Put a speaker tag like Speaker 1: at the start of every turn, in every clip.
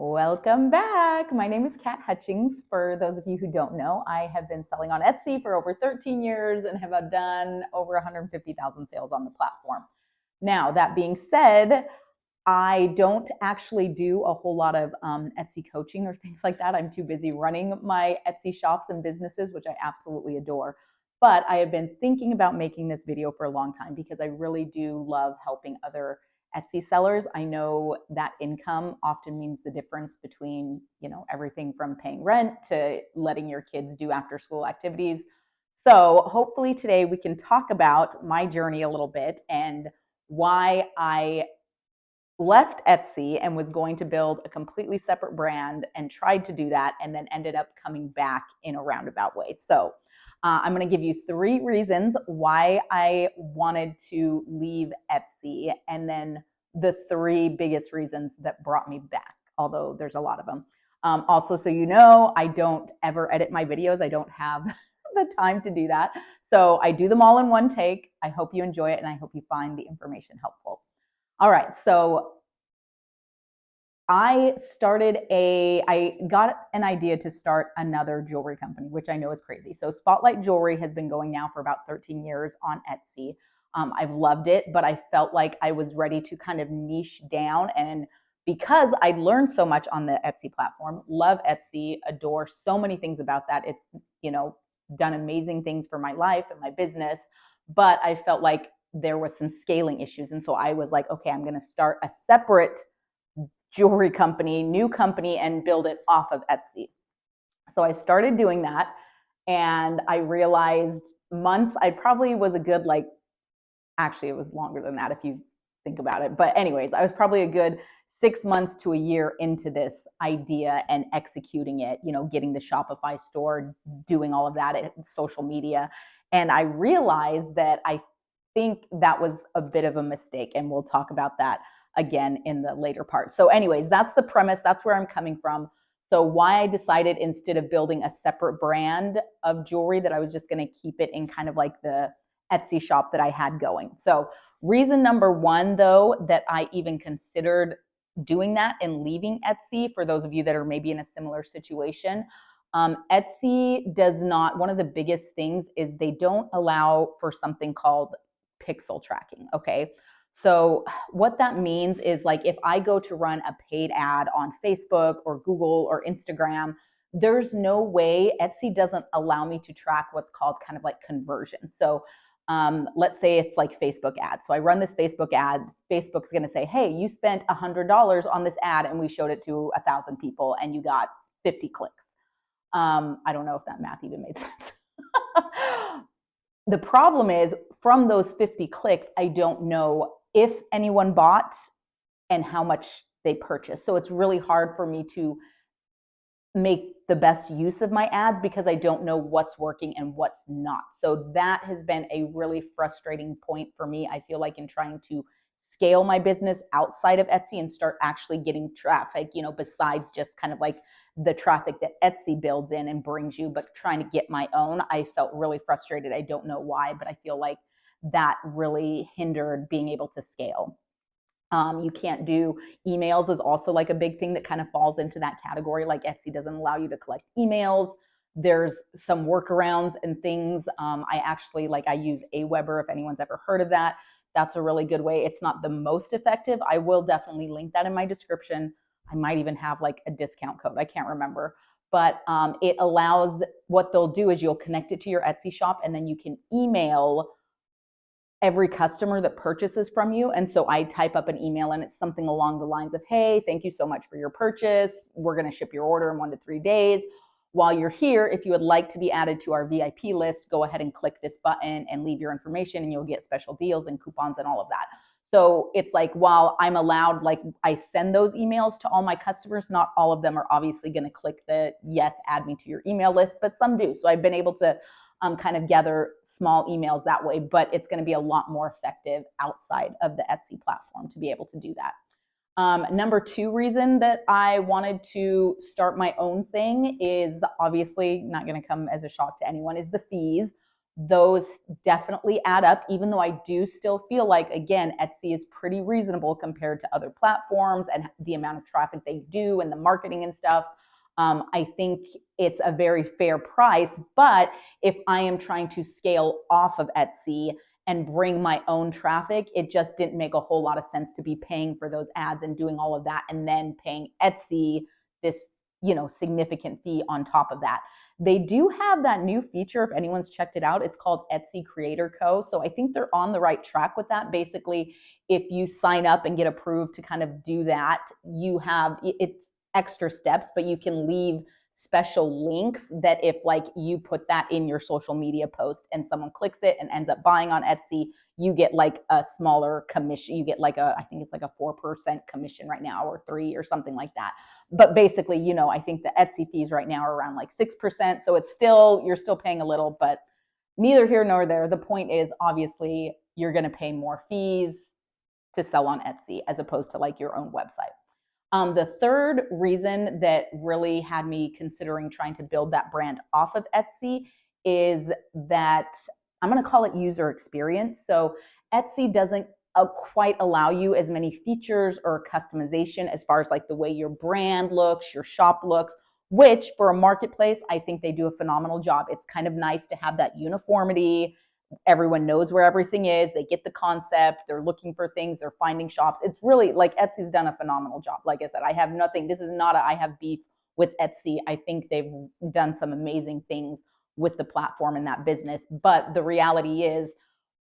Speaker 1: Welcome back. My name is Hutchings. For those of you who don't know, I have been selling on Etsy for over 13 years and have done over 150,000 sales on the platform. Now, that being said, I don't actually do a whole lot of Etsy coaching or things like that. I'm too busy running my Etsy shops and businesses, which I absolutely adore. But I have been thinking about making this video for a long time because I really do love helping other Etsy sellers. I know that income often means the difference between, everything from paying rent to letting your kids do after school activities. So hopefully today we can talk about my journey a little bit and why I left Etsy and was going to build a completely separate brand and tried to do that and then ended up coming back in a roundabout way. So I'm going to give you 3 reasons why I wanted to leave Etsy and then the 3 biggest reasons that brought me back, although there's a lot of them. Also, so you know, I don't ever edit my videos. I don't have the time to do that. So I do them all in one take. I hope you enjoy it and I hope you find the information helpful. All right, so I got an idea to start another jewelry company, which I know is crazy. So Spotlight Jewelry has been going now for about 13 years on Etsy. I've loved it, but I felt like I was ready to kind of niche down. And because I learned so much on the Etsy platform, love Etsy, adore so many things about that. It's, done amazing things for my life and my business, but I felt like there was some scaling issues. And so I was like, okay, I'm going to start a separate jewelry company, new company, and build it off of Etsy. So I started doing that and I realized I probably was a good, actually, it was longer than that if you think about it. But, anyways, I was probably a good 6 months to a year into this idea and executing it, getting the Shopify store, doing all of that, social media. And I realized that I think that was a bit of a mistake. And we'll talk about that again in the later part. So, anyways, that's the premise. That's where I'm coming from. So, why I decided instead of building a separate brand of jewelry, that I was just going to keep it in kind of like the Etsy shop that I had going. So, reason number 1, though, that I even considered doing that and leaving Etsy, for those of you that are maybe in a similar situation, Etsy does not, one of the biggest things is they don't allow for something called pixel tracking. Okay. So what that means is, like, if I go to run a paid ad on Facebook or Google or Instagram, there's no way, Etsy doesn't allow me to track what's called kind of like conversion. So let's say it's like Facebook ads. So I run this Facebook ad. Facebook's going to say, hey, you spent $100 on this ad and we showed it to 1,000 people and you got 50 clicks. I don't know if that math even made sense. The problem is, from those 50 clicks, I don't know if anyone bought and how much they purchased. So it's really hard for me to make the best use of my ads because I don't know what's working and what's not. So that has been a really frustrating point for me. I feel like in trying to scale my business outside of Etsy and start actually getting traffic, besides just kind of like the traffic that Etsy builds in and brings you, but trying to get my own, I felt really frustrated. I don't know why, but I feel like that really hindered being able to scale. You can't do emails, is also like a big thing that kind of falls into that category. Like, Etsy doesn't allow you to collect emails. There's some workarounds and things. I use Aweber, if anyone's ever heard of that. That's a really good way. It's not the most effective. I will definitely link that in my description. I might even have like a discount code. I can't remember. But it allows, what they'll do is you'll connect it to your Etsy shop and then you can email every customer that purchases from you. And so I type up an email and it's something along the lines of, hey, thank you so much for your purchase. We're going to ship your order in 1 to 3 days. While you're here, if you would like to be added to our VIP list, go ahead and click this button and leave your information and you'll get special deals and coupons and all of that. So it's like, while I'm allowed, like, I send those emails to all my customers, not all of them are obviously going to click the yes, add me to your email list, but some do. So I've been able to kind of gather small emails that way, but it's going to be a lot more effective outside of the Etsy platform to be able to do that. Number 2 reason that I wanted to start my own thing is obviously not going to come as a shock to anyone, is the fees. those definitely add up, even though I do still feel like, again, Etsy is pretty reasonable compared to other platforms and the amount of traffic they do and the marketing and stuff. I think it's a very fair price, but if I am trying to scale off of Etsy and bring my own traffic, it just didn't make a whole lot of sense to be paying for those ads and doing all of that and then paying Etsy this, significant fee on top of that. They do have that new feature, if anyone's checked it out. It's called Etsy Creator Co. So I think they're on the right track with that. Basically, if you sign up and get approved to kind of do that, it's extra steps, but you can leave special links that if like you put that in your social media post and someone clicks it and ends up buying on Etsy, you get like a smaller commission. You get like I think it's like a 4% commission right now, or 3 or something like that. But basically, I think the Etsy fees right now are around like 6%. So you're still paying a little, but neither here nor there. The point is, obviously, you're going to pay more fees to sell on Etsy as opposed to like your own website. The third reason that really had me considering trying to build that brand off of Etsy is that I'm going to call it user experience. So Etsy doesn't quite allow you as many features or customization as far as like the way your brand looks, your shop looks, which for a marketplace, I think they do a phenomenal job. It's kind of nice to have that uniformity. Everyone knows where everything is. They get the concept. They're looking for things. They're finding shops. It's really like Etsy's done a phenomenal job. Like I said, I have nothing. This is not I have beef with Etsy. I think they've done some amazing things with the platform and that business. But the reality is,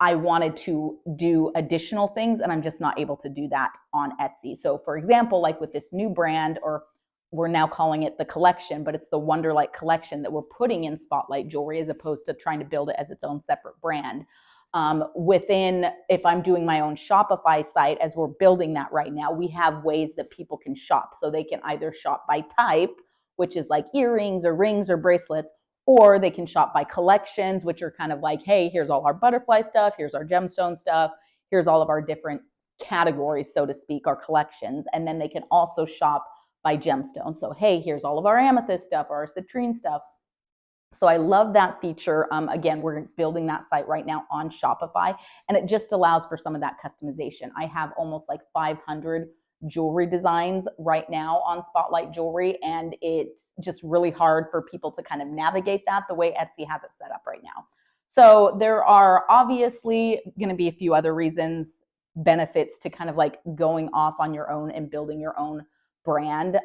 Speaker 1: I wanted to do additional things and I'm just not able to do that on Etsy. So for example, like with this new brand, or we're now calling it the collection, but it's the Wonderlight collection that we're putting in Spotlight Jewelry as opposed to trying to build it as its own separate brand. If I'm doing my own Shopify site, as we're building that right now, we have ways that people can shop. So they can either shop by type, which is like earrings or rings or bracelets, or they can shop by collections, which are kind of like, hey, here's all our butterfly stuff, here's our gemstone stuff, here's all of our different categories, so to speak, our collections. And then they can also shop by gemstone. So, hey, here's all of our amethyst stuff, or our citrine stuff. So I love that feature. Again, we're building that site right now on Shopify, and it just allows for some of that customization. I have almost like 500 jewelry designs right now on Spotlight Jewelry, and it's just really hard for people to kind of navigate that the way Etsy has it set up right now. So there are obviously going to be a few other reasons, benefits to kind of like going off on your own and building your own brand.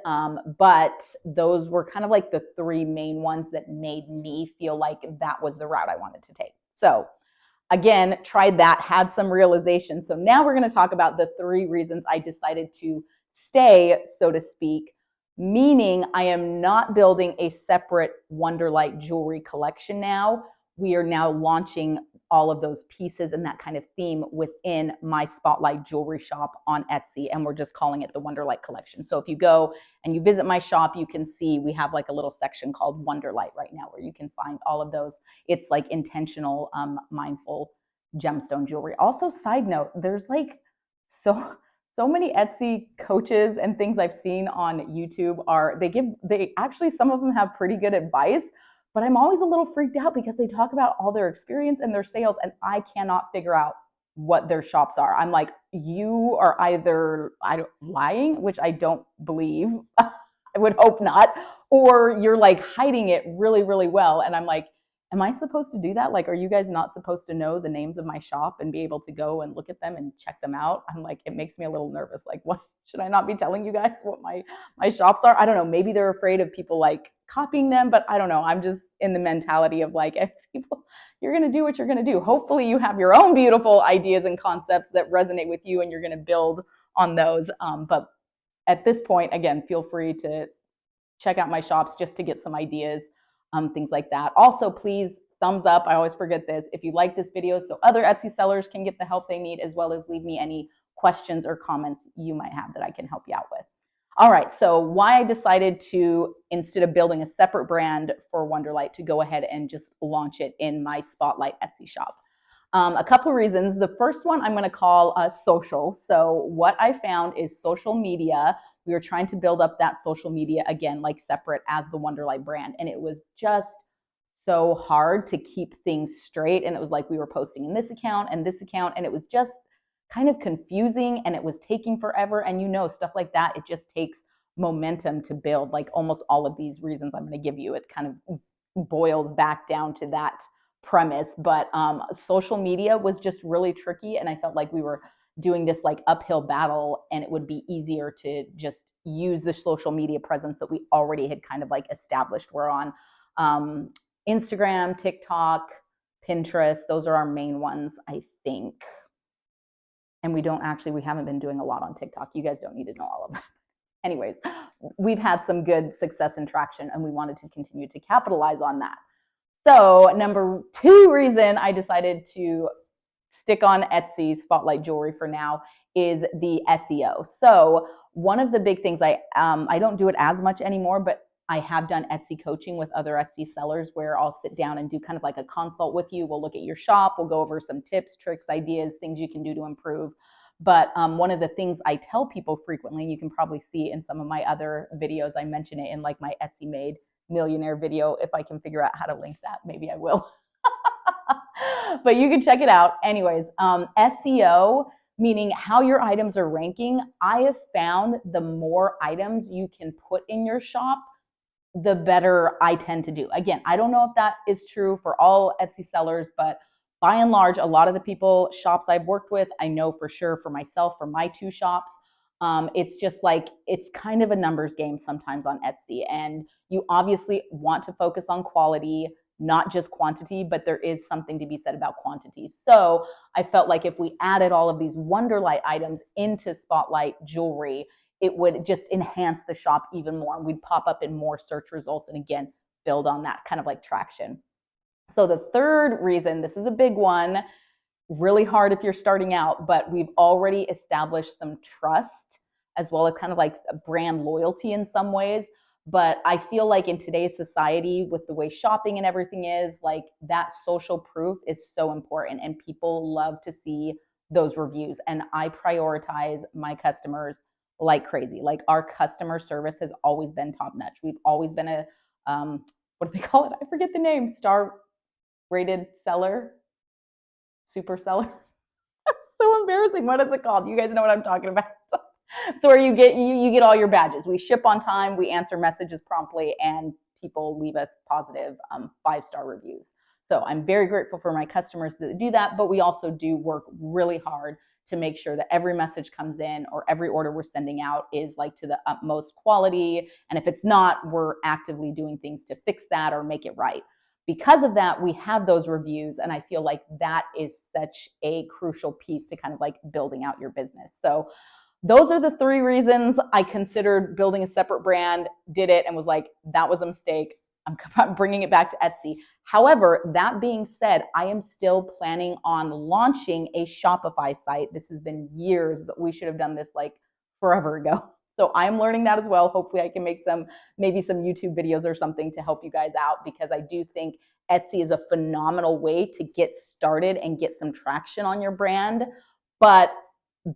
Speaker 1: But those were kind of like the three main ones that made me feel like that was the route I wanted to take. So again, tried that, had some realization. So now we're going to talk about the three reasons I decided to stay, so to speak, meaning I am not building a separate Wonderlight jewelry collection now. We are now launching all of those pieces and that kind of theme within my Spotlight jewelry shop on Etsy, and we're just calling it the Wonderlight collection. So if you go and you visit my shop, you can see we have like a little section called Wonderlight right now where you can find all of those. It's like intentional, mindful gemstone jewelry. Also, side note, there's like so many Etsy coaches and things I've seen on YouTube they actually, some of them have pretty good advice, but I'm always a little freaked out because they talk about all their experience and their sales, and I cannot figure out what their shops are. I'm like, you are either lying, which I don't believe, I would hope not, or you're like hiding it really, really well. And I'm like, am I supposed to do that? Like, are you guys not supposed to know the names of my shop and be able to go and look at them and check them out? I'm like, it makes me a little nervous. Like, what, should I not be telling you guys what my shops are? I don't know. Maybe they're afraid of people like copying them, but I don't know. I'm just in the mentality of like, if people, you're going to do what you're going to do. Hopefully you have your own beautiful ideas and concepts that resonate with you and you're going to build on those. But at this point, again, feel free to check out my shops just to get some ideas, things like that. Also, please thumbs up. I always forget this. If you like this video, so other Etsy sellers can get the help they need, as well as leave me any questions or comments you might have that I can help you out with. All right, so why I decided to, instead of building a separate brand for Wonderlight, to go ahead and just launch it in my Spotlight Etsy shop. A couple of reasons. The first one I'm going to call social. So what I found is social media. We were trying to build up that social media again, like separate as the Wonderlight brand. And it was just so hard to keep things straight. And it was like we were posting in this account and this account, and it was just kind of confusing and it was taking forever. And stuff like that, it just takes momentum to build. Like almost all of these reasons I'm going to give you, it kind of boils back down to that premise. But social media was just really tricky. And I felt like we were doing this like uphill battle, and it would be easier to just use the social media presence that we already had kind of like established. We're on Instagram, TikTok, Pinterest. Those are our main ones, I think. And we haven't been doing a lot on TikTok. You guys don't need to know all of that. Anyways, we've had some good success and traction, and we wanted to continue to capitalize on that. So number 2 reason I decided to stick on Etsy Spotlight Jewelry for now is the SEO. So one of the big things I don't do it as much anymore, but I have done Etsy coaching with other Etsy sellers where I'll sit down and do kind of like a consult with you. We'll look at your shop. We'll go over some tips, tricks, ideas, things you can do to improve. But one of the things I tell people frequently, and you can probably see in some of my other videos, I mention it in like my Etsy Made Millionaire video. If I can figure out how to link that, maybe I will. But you can check it out. Anyways, SEO, meaning how your items are ranking. I have found the more items you can put in your shop, the better I tend to do. Again, I don't know if that is true for all Etsy sellers, but by and large, a lot of the shops I've worked with, I know for sure for myself, for my 2 shops, it's just like, it's kind of a numbers game sometimes on Etsy. And you obviously want to focus on quality, not just quantity, but there is something to be said about quantity. So I felt like if we added all of these Wonderlight items into Spotlight Jewelry, it would just enhance the shop even more. We'd pop up in more search results and again, build on that kind of like traction. So the third reason, this is a big one, really hard if you're starting out, but we've already established some trust as well as kind of like brand loyalty in some ways. But I feel like in today's society, with the way shopping and everything is, like that social proof is so important, and people love to see those reviews. And I prioritize my customers like crazy. Like our customer service has always been top notch. We've always been a, what do they call it? I forget the name. Star rated seller, super seller. So embarrassing. What is it called? You guys know what I'm talking about. So where you get all your badges. We ship on time, we answer messages promptly, and people leave us positive 5-star reviews. So I'm very grateful for my customers that do that, but we also do work really hard to make sure that every message comes in or every order we're sending out is like to the utmost quality. And if it's not, we're actively doing things to fix that or make it right. Because of that, we have those reviews, and I feel like that is such a crucial piece to kind of like building out your business. So those are the 3 reasons I considered building a separate brand, did it, and was like, that was a mistake. I'm bringing it back to Etsy. However, that being said, I am still planning on launching a Shopify site. This has been years. We should have done this like forever ago. So I'm learning that as well. Hopefully I can make maybe some YouTube videos or something to help you guys out, because I do think Etsy is a phenomenal way to get started and get some traction on your brand. But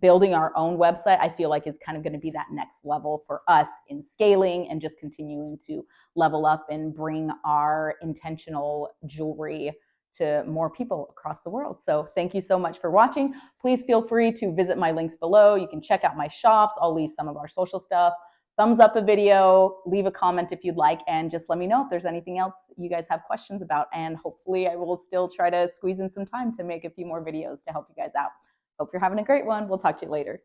Speaker 1: building our own website, I feel like is kind of going to be that next level for us in scaling and just continuing to level up and bring our intentional jewelry to more people across the world. So thank you so much for watching. Please feel free to visit my links below. You can check out my shops. I'll leave some of our social stuff. Thumbs up a video, leave a comment if you'd like, and just let me know if there's anything else you guys have questions about. And hopefully I will still try to squeeze in some time to make a few more videos to help you guys out. Hope you're having a great one. We'll talk to you later.